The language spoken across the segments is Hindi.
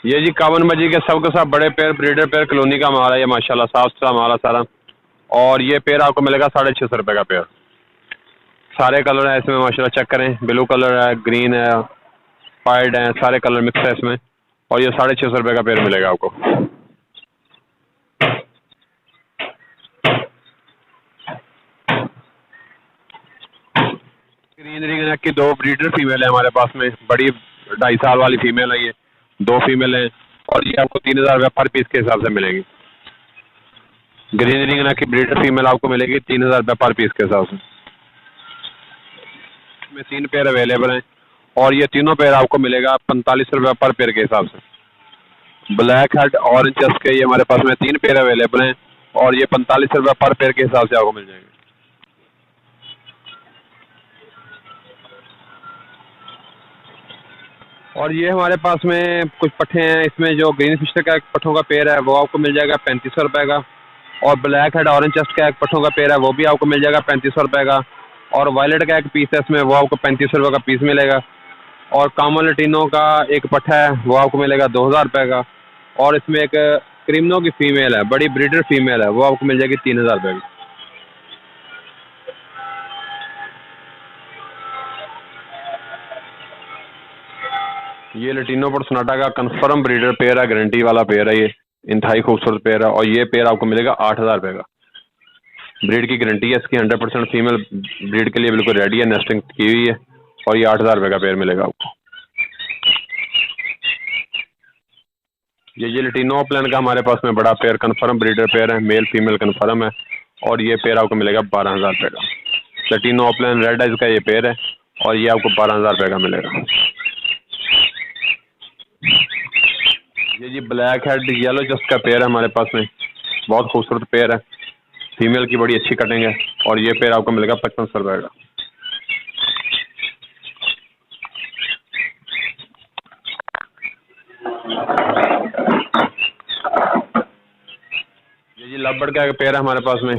ये जी कावन मजी के सब बड़े पेड़ ब्रीडर पेड़ कॉलोनी का माल है ये, माशाल्लाह साफ सुथरा माल है सारा। और ये पेड़ आपको मिलेगा 650 का पेड़। सारे कलर है इसमें माशाल्लाह, चेक करें, ब्लू कलर है, ग्रीन है, वाइट है, सारे कलर मिक्स है इसमें। और ये 650 का पेड़ मिलेगा आपको। ग्रीन रिंग नेक की 2 ब्रीडर फीमेल है हमारे पास में, बड़ी 2.5 साल वाली फीमेल है ये, 2 फीमेल हैं। और ये आपको 3000 रुपये पर पीस के हिसाब से मिलेगी। ग्रीन रिंग नेक की ब्रीडर फीमेल आपको मिलेगी 3000 रुपये पर पीस के हिसाब से। इसमें 3 पेयर अवेलेबल हैं और ये तीनों पेयर आपको मिलेगा 45 रुपये पर पेयर के हिसाब से। ब्लैक हेड ऑरेंज चेस्ट के ये हमारे पास में 3 पेयर अवेलेबल हैं और ये 45 रुपये पर पेयर के हिसाब से आपको मिल जाएंगे। और ये हमारे पास में कुछ पट्ठे हैं, इसमें जो ग्रीन फिशर का एक पट्ठों का पेयर है वो आपको मिल जाएगा 3500 रुपये का। और ब्लैक हेड ऑरेंज चेस्ट का एक पट्ठों का पेयर है वो भी आपको मिल जाएगा 3500 रुपये का। और वायलेट का एक पीस है इसमें, वो आपको 3500 रुपये का पीस मिलेगा। और कामन लटीनो का एक पट्ठा है वो आपको मिलेगा 2000 रुपये का। और इसमें एक क्रिमिनो की फीमेल है, बड़ी ब्रीडर फीमेल है, वो आपको मिल जाएगी 3000 रुपये की। ये लटीनो पर सोनाटा का कन्फर्म ब्रीडर पेयर है, गारंटी वाला पेयर है ये, इंतहाई खूबसूरत पेयर है। और ये पेयर आपको मिलेगा 8000 रुपये का। ब्रीड की गारंटी है इसकी, 100% फीमेल ब्रीड के लिए बिल्कुल रेडी है, नेस्टिंग की हुई है। और ये 8000 रुपये का पेयर मिलेगा आपको। ये लटीनो प्लान का हमारे पास में बड़ा पेयर कन्फर्म ब्रीडर पेयर है, मेल फीमेल कन्फर्म है। और ये पेयर आपको मिलेगा 12000 रुपये का। लटीनो प्लान रेड आइज का ये पेयर है और ये आपको 12000 रुपये का मिलेगा। ये जी ब्लैक हेड येलो चेस्ट का पेयर है हमारे पास में, बहुत खूबसूरत पेयर है, फीमेल की बड़ी अच्छी कटिंग है। और ये पेयर आपको मिलेगा 5500 रुपये का। ये जी लवबर्ड का एक पेयर है हमारे पास में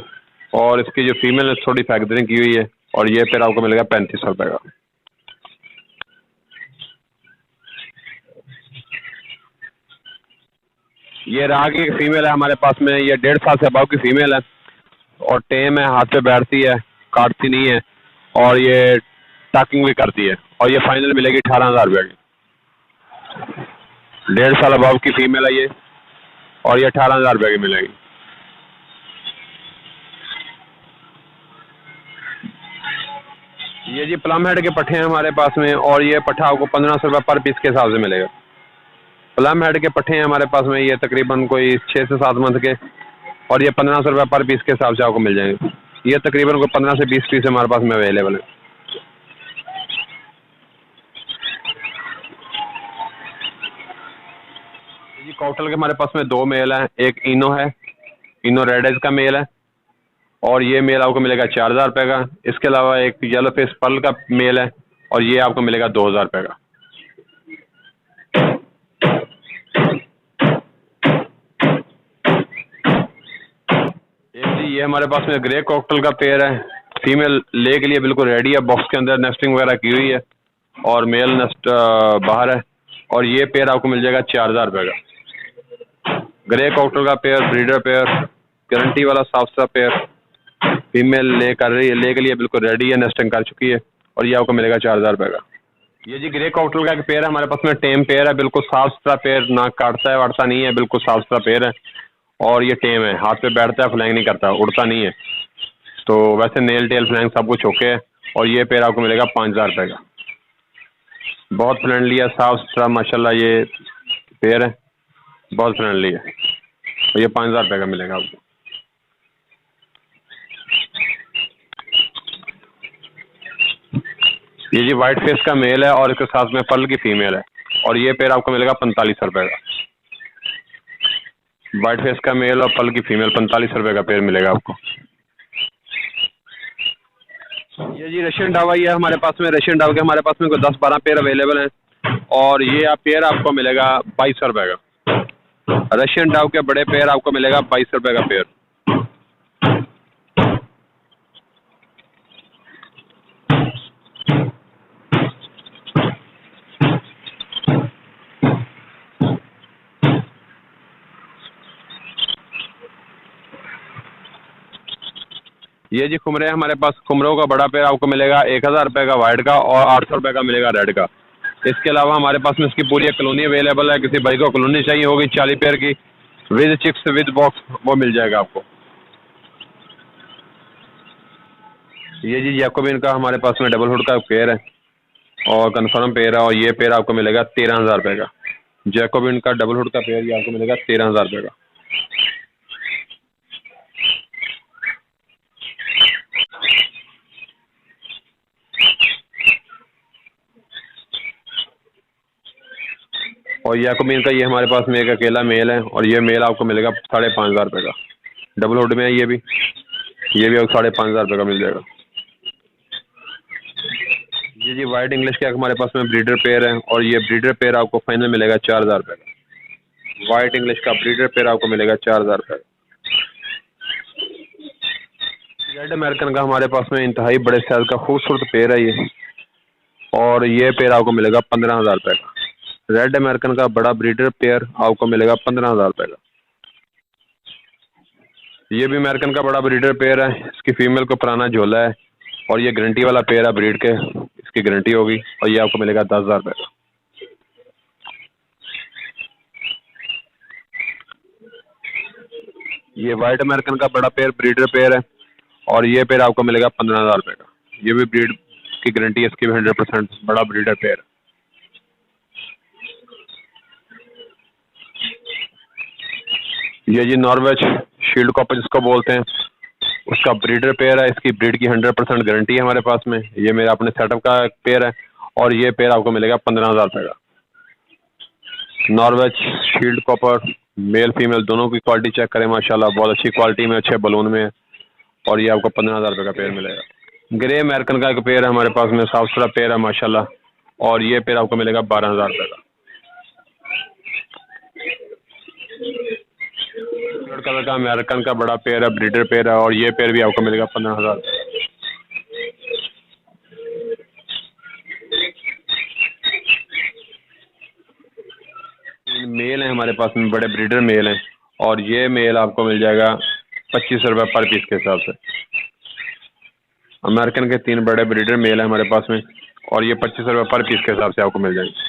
और इसकी जो फीमेल है थोड़ी फैक्टरिंग की हुई है। और ये पेयर आपको मिलेगा 3500 रुपये का। ये राग की फीमेल है हमारे पास में, ये 1.5 साल से अबाव की फीमेल है और टेम है, हाथ पे बैठती है, काटती नहीं है और ये टाकिंग भी करती है। और ये फाइनल मिलेगी 18000 रुपये की। 1.5 साल अबाव की फीमेल है ये और ये 18000 रुपये की मिलेगी। ये जी प्लम हेड के पट्ठे हैं हमारे पास में और ये पट्ठा आपको 1500 रुपये पर पीस के हिसाब से मिलेगा। प्लम हेड के पट्ठे हैं हमारे पास में, ये तकरीबन कोई 6 से 7 मंथ के और ये 1500 रुपये पर पीस के हिसाब से आपको मिल जाएंगे। ये तकरीबन कोई 15 से 20 पीस हमारे पास में अवेलेबल है। जी कॉकटेल के हमारे पास में 2 मेल हैं, एक इनो है, इनो रेड एज का मेल है और ये मेल आपको मिलेगा 4000 रुपये का। इसके अलावा एक येलो फेस पर्ल का मेल है और ये आपको मिलेगा 2000 रुपये का। ये हमारे पास में ग्रे कॉकटेल का पेयर है, फीमेल ले के लिए बिल्कुल रेडी है, बॉक्स के अंदर नेस्टिंग वगैरह की हुई है और मेल नेस्ट बाहर है। और ये पेयर आपको मिल जाएगा 4000 रुपये का। ग्रे कॉकटेल का पेयर, ब्रीडर पेयर, गारंटी वाला साफ सुथरा पेयर, फीमेल ले के लिए बिल्कुल रेडी है, नेस्टिंग कर चुकी है और ये आपको मिलेगा 4000 रुपये का। ये जी ग्रे कॉकटेल का एक पेयर है हमारे पास में, टेम पेयर है, बिल्कुल साफ सुथरा पेयर, ना काटता है वाटता नहीं है, बिल्कुल साफ सुथरा पेयर है। और ये टेम है, हाथ पे बैठता है, फ्लैंग नहीं करता, उड़ता नहीं है। तो वैसे नेल टेल फ्लैंग सब कुछ ओके है। और ये पेयर आपको मिलेगा 5000 रुपये का। बहुत फ्रेंडली है, साफ सुथरा माशाल्लाह ये पेयर है, बहुत फ्रेंडली है। तो ये 5000 रुपये का मिलेगा आपको। ये जी वाइट फेस का मेल है और इसके साथ में पर्ल की फीमेल है और ये पेयर आपको मिलेगा 4500 रुपये का। वाइट फेस का मेल और पर्ल की फीमेल 4500 रुपये का पेयर मिलेगा आपको। ये जी रशियन डावा ही है हमारे पास में, रशियन डाव के हमारे पास में कोई 10-12 पेयर अवेलेबल हैं और ये आप पेयर आपको मिलेगा 2200 रुपये का। रशियन डाव के बड़े पेयर आपको मिलेगा 2200 रुपये का पेयर। ये जी खुमरे हैं हमारे पास। खुमरों का बड़ा पेड़ आपको मिलेगा 1000 रुपये का वाइट का और 800 रुपये का मिलेगा रेड का। इसके अलावा हमारे पास में इसकी पूरी एक कॉलोनी अवेलेबल है। किसी भाई को कॉलोनी चाहिए होगी 40 पेड़ की विद चिक्स विद बॉक्स, वो मिल जाएगा आपको। ये जी जैकोबिन का हमारे पास में डबल हुड का पेड़ है और कन्फर्म पेड़ है, और ये पेड़ आपको मिलेगा 13,000 रुपये का। जैकोबिन का डबल हुड का पेड़ ये आपको मिलेगा 13,000 रुपये का। और जैकोबिन का ये हमारे पास में एक अकेला मेल है, और ये मेल आपको मिलेगा 5,500 रुपये का। डबल हुड में है ये भी आपको 5,500 रुपये का मिल जाएगा। ये जी वाइट इंग्लिश का हमारे पास में ब्रीडर पेयर है, और ये ब्रीडर पेयर आपको फाइनल मिलेगा 4,000 रुपये का। वाइट इंग्लिश का ब्रीडर पेयर आपको मिलेगा 4,000 रुपये का। रेड अमेरिकन का हमारे पास में इंतहाई बड़े साइज का खूबसूरत पेयर है ये, और ये पेयर आपको मिलेगा 15,000 रुपये का। रेड अमेरिकन का बड़ा ब्रीडर पेयर आपको मिलेगा 15,000 रुपये का। ये भी अमेरिकन का बड़ा ब्रीडर पेयर है। इसकी फीमेल को पुराना झोला है, और ये गारंटी वाला पेयर है ब्रीड के, इसकी गारंटी होगी, और ये आपको मिलेगा 10,000 रुपये का। ये वाइट अमेरिकन का बड़ा पेयर ब्रीडर पेयर है, और ये पेयर आपको मिलेगा 15,000 रुपये का। ये भी ब्रीड की गारंटी है इसकी भी 100%, बड़ा ब्रीडर पेयर। ये जी नॉर्वेज शील्ड कॉपर जिसको बोलते हैं, उसका ब्रीडर पेयर है। इसकी ब्रीड की 100% गारंटी है हमारे पास में। ये मेरा अपने सेटअप का पेयर है, और ये पेयर आपको मिलेगा 15,000 रुपये का। Norway's shield copper male female दोनों की क्वालिटी चेक करें, माशाल्लाह बहुत अच्छी क्वालिटी में, अच्छे बलून में है, और ये आपको 15,000 रुपये का पेयर मिलेगा। ग्रे अमेरिकन का एक पेयर है हमारे पास में, साफ सुथरा पेयर है माशाल्लाह, और ये पेयर आपको मिलेगा 12,000 रुपये का। रेड कलर का अमेरिकन का बड़ा पेयर है, ब्रीडर पेयर है, और ये पेयर भी आपको मिलेगा 15,000। मेल है हमारे पास में, बड़े ब्रीडर मेल हैं, और ये मेल आपको मिल जाएगा 25 रुपये पर पीस के हिसाब से। अमेरिकन के 3 बड़े ब्रीडर मेल हैं हमारे पास में, और ये 25 रुपये पर पीस के हिसाब से आपको मिल जाएंगे।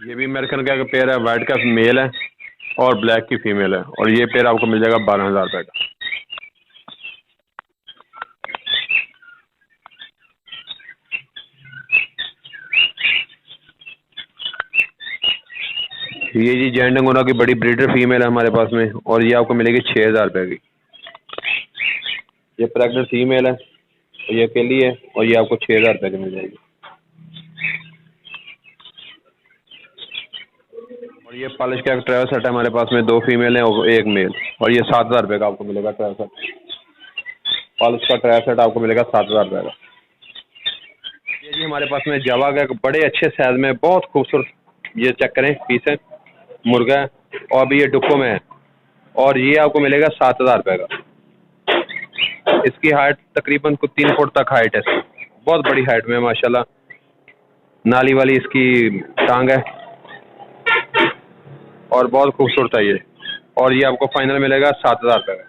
ये भी अमेरिकन का पेयर है, वाइट का मेल है और ब्लैक की फीमेल है, और ये पेयर आपको मिल जाएगा 12,000 रुपये का। ये जी जैंडंगोना की बड़ी ब्रीडर फीमेल है हमारे पास में, और ये आपको मिलेगी 6,000 रुपये की। ये प्रेग्नेंट फीमेल है, ये अकेली है, और ये आपको 6,000 रुपये की मिल जाएगी। और ये पॉलिश का एक ट्रैवल सेट है हमारे पास में, 2 फीमेल हैं और 1 मेल, और ये 7,000 रुपये का आपको मिलेगा ट्रैवल सेट। पॉलिश का ट्रैवल सेट आपको मिलेगा 7,000 रुपये का। ये जी हमारे पास में जावा का एक बड़े अच्छे साइज में बहुत खूबसूरत, ये चेक करें पीस है, मुर्गा है, और अभी ये डुक्को में है, और ये आपको मिलेगा 7,000 रुपये का। इसकी हाइट तकरीबन कुछ 3 फुट तक हाइट है, बहुत बड़ी हाइट में माशाल्लाह। नाली वाली इसकी टांग है, और बहुत खूबसूरत है ये, और ये आपको फाइनल मिलेगा 7,000 रुपये का।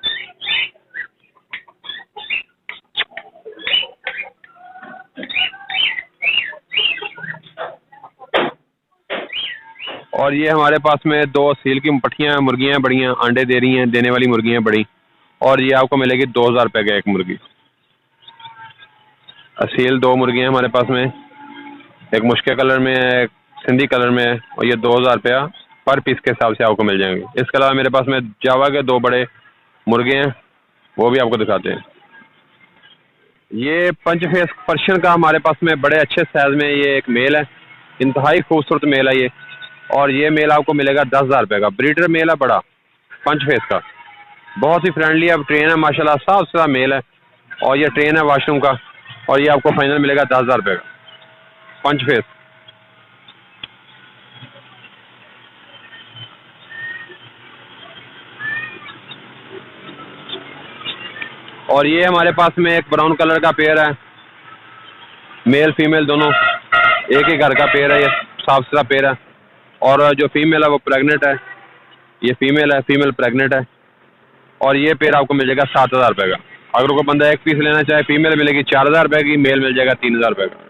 और ये हमारे पास में 2 सील की पट्टियाँ मुर्गियाँ बढ़ियाँ अंडे दे रही हैं, देने वाली मुर्गियाँ बड़ी, और ये आपको मिलेगी 2,000 रुपये का एक मुर्गी। असील 2 मुर्गियाँ हमारे पास में, एक मुश्के कलर में है, एक सिंधी कलर में है, और ये 2,000 रुपया पर पीस के हिसाब से आपको मिल जाएंगे। इसके अलावा मेरे पास में जावा के 2 बड़े मुर्गे हैं, वो भी आपको दिखाते हैं। ये पंच फेस पर्शियन का हमारे पास में बड़े अच्छे साइज में ये एक मेल है, इंतहाई खूबसूरत मेल है ये, और ये मेल आपको मिलेगा 10,000 रुपये का। ब्रीडर मेल है बड़ा पंच फेस का, बहुत ही फ्रेंडली है, ट्रेन है माशाल्लाह, साफ सुथरा मेल है, और ये ट्रेन है वाशरूम का, और ये आपको फाइनल मिलेगा 10,000 रुपये का पंच फेस। और ये हमारे पास में एक ब्राउन कलर का पेयर है, मेल फीमेल दोनों एक ही घर का पेयर है, ये साफ सुथरा पेयर है। और जो फीमेल है वो प्रेग्नेंट है, ये फीमेल है, फीमेल प्रेग्नेंट है। और ये पेयर आपको मिल जाएगा 7,000 रुपये का। अगर कोई बंदा एक पीस लेना चाहे, फीमेल मिलेगी 4,000 रुपये की, मेल मिल जाएगा 3,000 रुपये का।